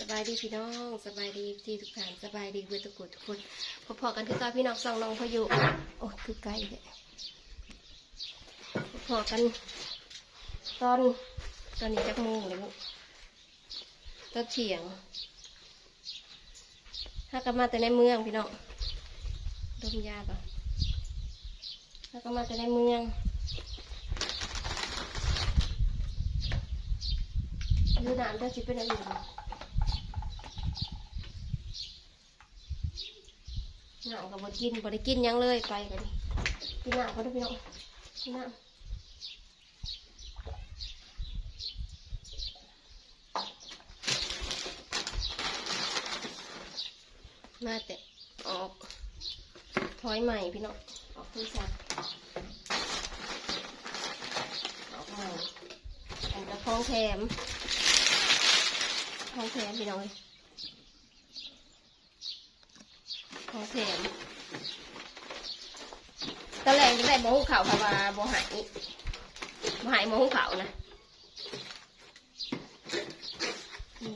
สบายดีพี่น้องสบายดีที่ทุกท่านสบายดีเวทุกคนทุกคนพอๆกันคือการพี่น้องส่องน้องพายุโอ้คือไกลเลยพอกันตอนนี้จักโมงเลยลูกตอนเที่ยงถ้ากันมาแต่ในเมืองพี่น้องดมยาป่ะถ้ากันมาแต่ในเมืองดูน้ำได้สิเป็นอะไรน้ำกับบกินบ่ได้กินยังเลยไปกันกินน้ำก็ได้พี่น้องกินน้ำมาแต่ออกถอยใหม่พี่น้องออกคือสักออกใหม่แต่งกระพองแถมพี่น้องของแถมตอนแรกจะได้หม้อหุงข้าวค่ะว่าบ่หายหม้อหุงข้าวนะนี่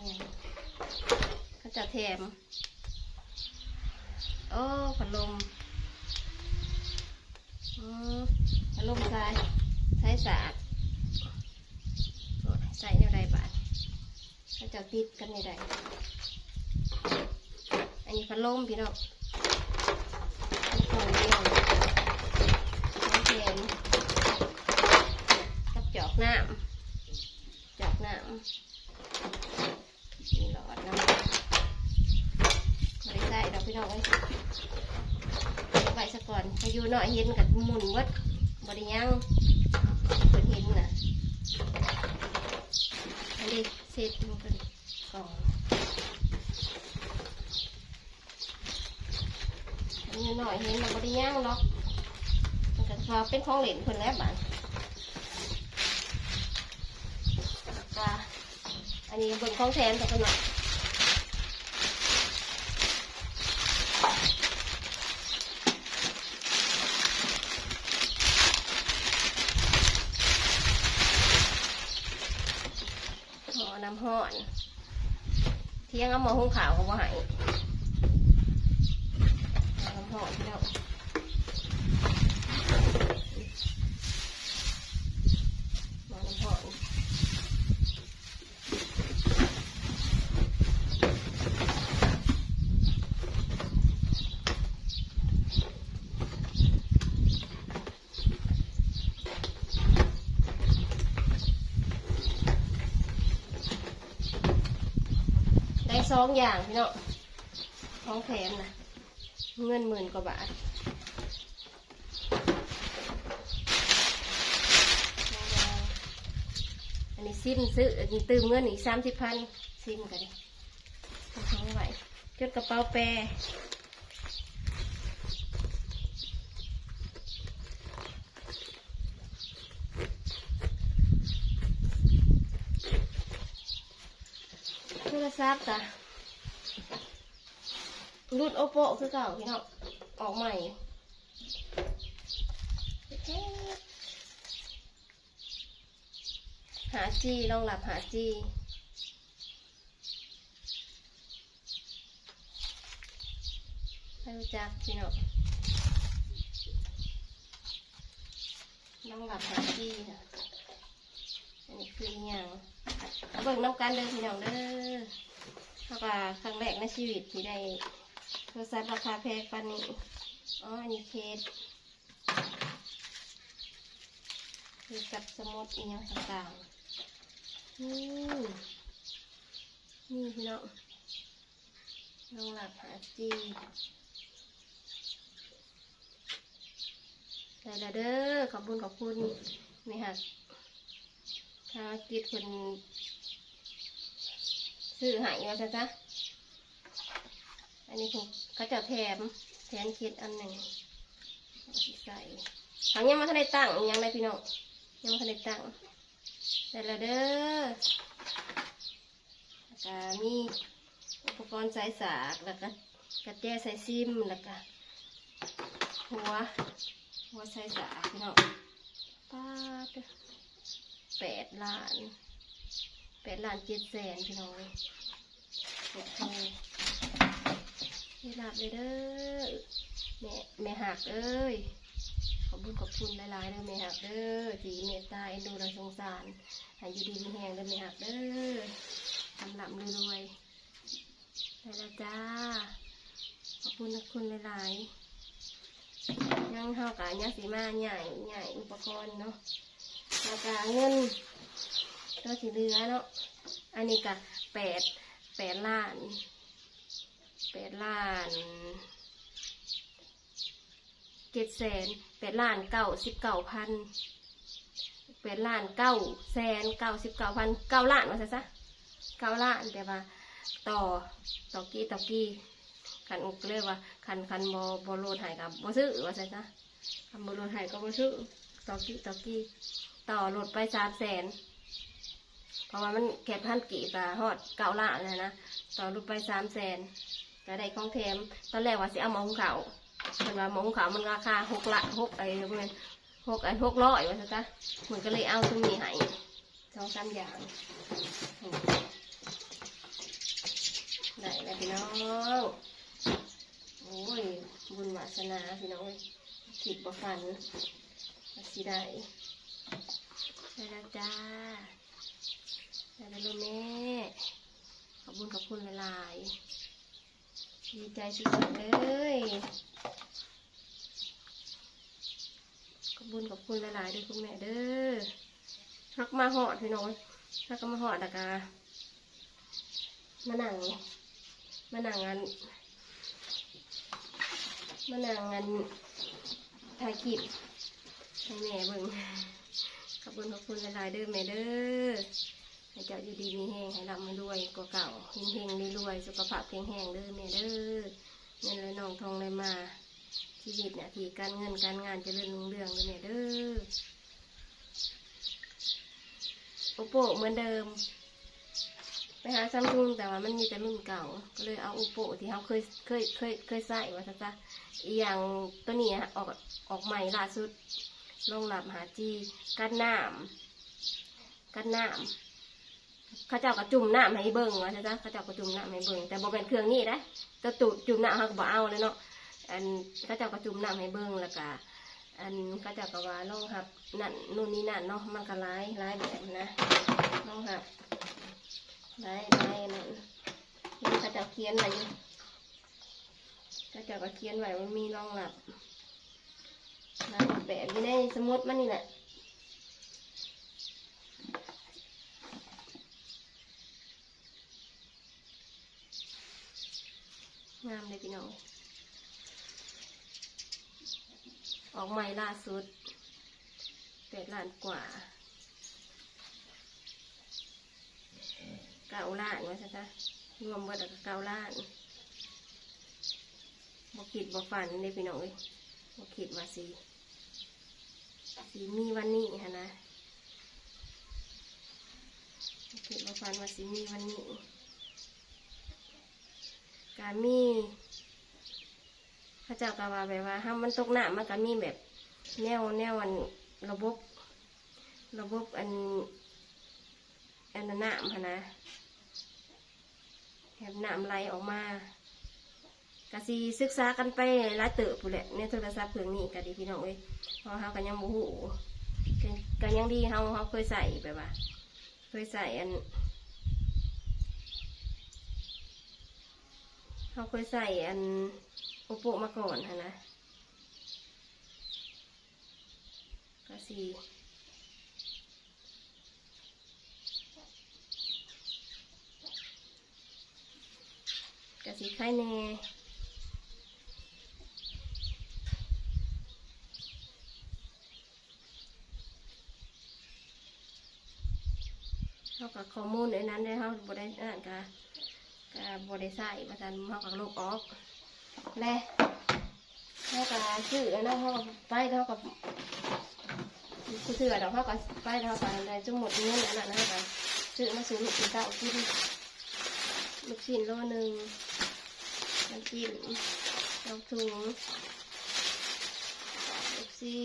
เขาจะแถมโอ้พัดลมพัดลมใช้สาดใส่ในใดบาทเขาจะติดกันในใดอันนี้พัดลมพี่น้องของเลี้ยงน้ำเค็มกับจอกน้ำมีหลอดน้ำไม่ได้เราพี่น้องไว้ซะก่อนพายุหน่อยเห็นกับหมุนวัดบริยังเปิดเห็นนะอันนี้เศษมันเป็นกล่องอันนี้หน่อยเห็นกับบริยังหรอกมันก็เขาเป็นของเหลนคนแล้วบ้านอันนี้บนของแถมสักหน่อยน้ำห่อนเที่ยงเอาหม้อหุงข้าวเขาบ่ให้น้ำห่อนพี่น้องหม้อน้ำห่อน2 อย่างพี่น้องของแถมนะเงิน10,000 กว่าบาทอันนี้ซิมซื้อตื่มเงินอีก30,000ซิมกันดิทั้งไหวจดกระเป๋าแปรโทรศัพท์จ้ะรุ่นโอโปคือเก่าพี่น้องออกใหม่หาจีรองรับหาจีให้รู้จักพี่น้องรองรับหาจีนะอันนี้คืออย่างเบิ่งน้ำกันเด้อพี่น้องเด้อเท่ากับครั้งแรกในชีวิตที่ได้โทรศัพท์ราคาแพงปานนี้อ๋ออันนี้เคสคือกับสมุดอีกอย่างต่างๆนี่พี่น้องลองหลับหาจีได้แล้วเด้อขอบคุณนี่ค่ะทางกิจคนซื้อหายแล้วจ้ะอันนี้เขาจะแถมคิดอันหนึ่งใส่ถังยังมาทันได้ตั้งยังไรพี่น้องยังมาทันได้ตั้งแต่ละเด้อมีอุปกรณ์สายสากแล้วก็กระแจใส่ซิมแล้วก็หัวสายสากพี่น้องป้าด8,700,000พี่น้องเลย ลาบเลยเด้อแม่หักเอ้ยขอบคุณหลายๆเด้อแม่หักเด้อที่เมตตาเอ็นดูและสงสารให้อยู่ดีมีแหงเด้อแม่หักเด้อทำลำรวยๆได้แล้วจ้าขอบคุณหลายๆยังเท่ากับยังสีมาใหญ่อุปกรณ์เนาะแล้วก็เงินก็สีเหลือเนาะอันนี้ก็8 ล้าน700,000 8,099,000 8,999,000 9 ล้านว่าซะ9 ล้านแต่ว่าต่อกี้คันเรียกว่าคันบโลดหายกับบ่ซื้อว่าซะคันบโลดหายก็บ่ซื้อต่อกี้ต่อโหลดไป300,000เพราะว่ามันแค่1,000 กีบฮอด9 ล้านเลยนะต่อโหลดไป300,000ก็ได้ของแถมตอนแรกว่าสิเอาหม้อหุงข้าวเพิ่นว่าหม้อหุงข้าวมันราคา6ไอ้ประมาณ600ว่าซะจ้ะเหมือนก็เลยเอาตรงนี้ให้2-3 อย่างได้แล้วพี่น้องโอ้ยบุญวาสนาพี่น้องคิดบ่ฝันสิได้แล้วจ้าได้แล้วแม่ขอบคุณหลายๆดีใจสุดๆเลยขอบคุณหลายๆด้วยคุณแม่เด้อฮักมาหอดพี่น้องฮักก็มาหอดแล้วก็มานั่งถ่ายคลิปให้แม่เบิ่งขอบคุณหลายๆเด้อแม่เด้อให้เจ้าอยู่ดีมีแห้งให้ร่ำมาด้วยกว่าเก่าเฮงๆรวยๆสุขภาพแข็งแรงเด้อแม่เด้อเงินเลยน้องทองเลยมาชีวิตเนี่ยที่การเงินการงานเจริญรุ่งเรืองเด้อแม่เด้อโอโปเหมือนเดิมไปหาซัมซุงแต่ว่ามันมีแต่รุ่นเก่าก็เลยเอาโอโปที่เขาเคยใส่ว่าซะอีอย่างตัวนี้ออกใหม่ล่าสุดลงหลับหาจีกันน้ำเขาเจ้ากระจุ่มน้ำให้เบิ่งว่าซะเขาเจ้ากระจุ่มน้ำให้เบิ่งแต่บ่เป็นเครื่องนี้นะตัวจุ่มน้ำเขาก็บ่เอาเลยเนาะอันเขาเจ้ากระจุ่มน้ำให้เบิ่งแล้วก็อันเขาเจ้าก็ว่าลงหับนั่นนู่นนี่นั่นเนาะมันก็หลายแบบนะลงหับหลายนั่นนี่เขาเจ้าเขียนไว้อยู่เขาเจ้าก็เขียนไว้มันมีรองรับแบบอยู่ในสมุดมันนี่แหละงามเลยพี่น้องออกใหม่ล่าสุด8 ล้านกว่า9 ล้านว่าซะรวมเบิดก็9 ล้านบ่คิดบ่ฝันเลยพี่น้องบ่คิดว่าสิมีวันนี้ฮะนะบ่คิดบ่ฝันว่าสิมีวันนี้การมีพระเจ้าก็ว่าแบบว่าห้ามมันตกน้ำมันก็มีแบบแนวอันระบบอันน้ำฮะนะแหบน้ำไหลออกมากะซีศึกษากันไปหลายเติบผู้แหละในโทรศัพท์เครื่องนี้ก็ดีพี่น้องเพราะเขาก็ยังบ่ฮู้ก็ยังดีเขาเคยใส่แบบว่าเคยใส่เขาเคยใส่โอโปมาก่อนนะก็สีไข่แน่เขากับข้อมูลในนั้นได้เขาบได้อ่านกับบได้ใส่มาทันเขากับลูกออกแล้วเขากับชื่อแล้วเขาไปเขากับชื่อเราเขากับไปเขากับอะไรจังหมดเงินนั่นนะเขาชื่อมาซื้อลูกชิ้นเต้ากินลูกชิ้นโลนึงน้ำจิ้มน้ำถุงลูกซี่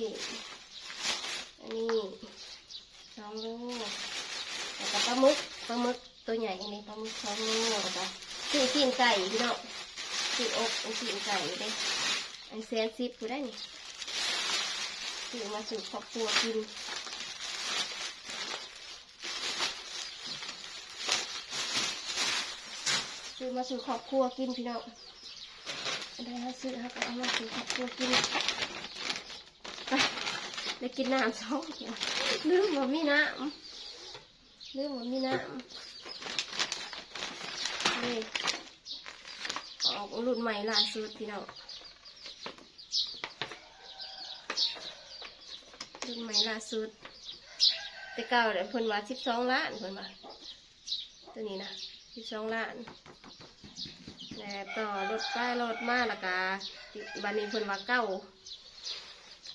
อันนี้2 โลแล้วก็ปลาหมึกตัวใหญ่อันนี้ปลาหมึก2 โลแล้วก็ซื้อชิ้นไก่พี่น้อง ซื้ออกซื้อไก่ได้อัน110กูได้นี่ซื้อมาสู่ครอบครัวกินซื้อมาสู่ครอบครัวกินพี่น้องได้ให้ซื้อให้เอามาสู่ครอบครัวกินไปได้กินน้ำช่องลืมว่ามีน้ำนี่ออกรุ่นใหม่ล่าสุดพี่น้องรุ่นใหม่ล่าสุดแต่เก่าเดี๋ยวเพิ่นว่า12 ล้านเพิ่นว่าตัวนี้นะ12 ล้านแล้วต่อรถป้ายรถมาแล้วก็บัดนี้เพิ่นว่า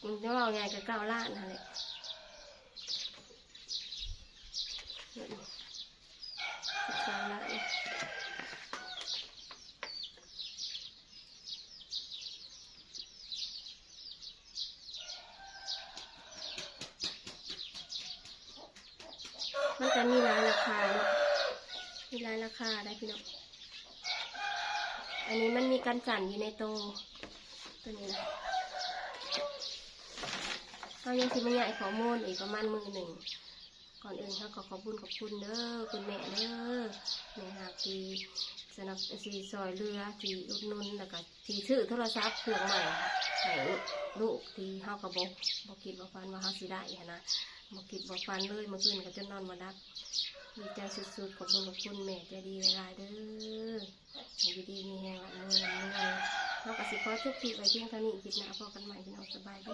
มันจะว่าไงก็9 ล้านนั่นแหละ12 ล้านมันจะมีหลายราคาเนาะมีหลายราคาได้พี่น้องอันนี้มันมีกันสั่นอยู่ในตัวนี้นะเขายังสิมาใหญ่ข้อมูลอีกประมาณ1 ก่อนอื่นเขาก็ขอบคุณเด้อคุณแม่เด้อแม่หากที่สนับสนุนซอยเรือที่อุดหนุนแล้วก็ที่ซื้อโทรศัพท์เครื่องใหม่ให้ลูกที่เขาก็บอกคิดบอกฟันว่าเขาสิได้นะบอกคิดบอกฟันเลยเมื่อคืนก็จนนอนมาดับดีใจสุดๆขอบคุณแม่ใจดีหลายเด้อให้ดีๆมีแรงละเงินเขาก็สิขอทุกทีไว้เพียงเท่านี้คิดหน้าพอกันใหม่พี่น้องสบายดี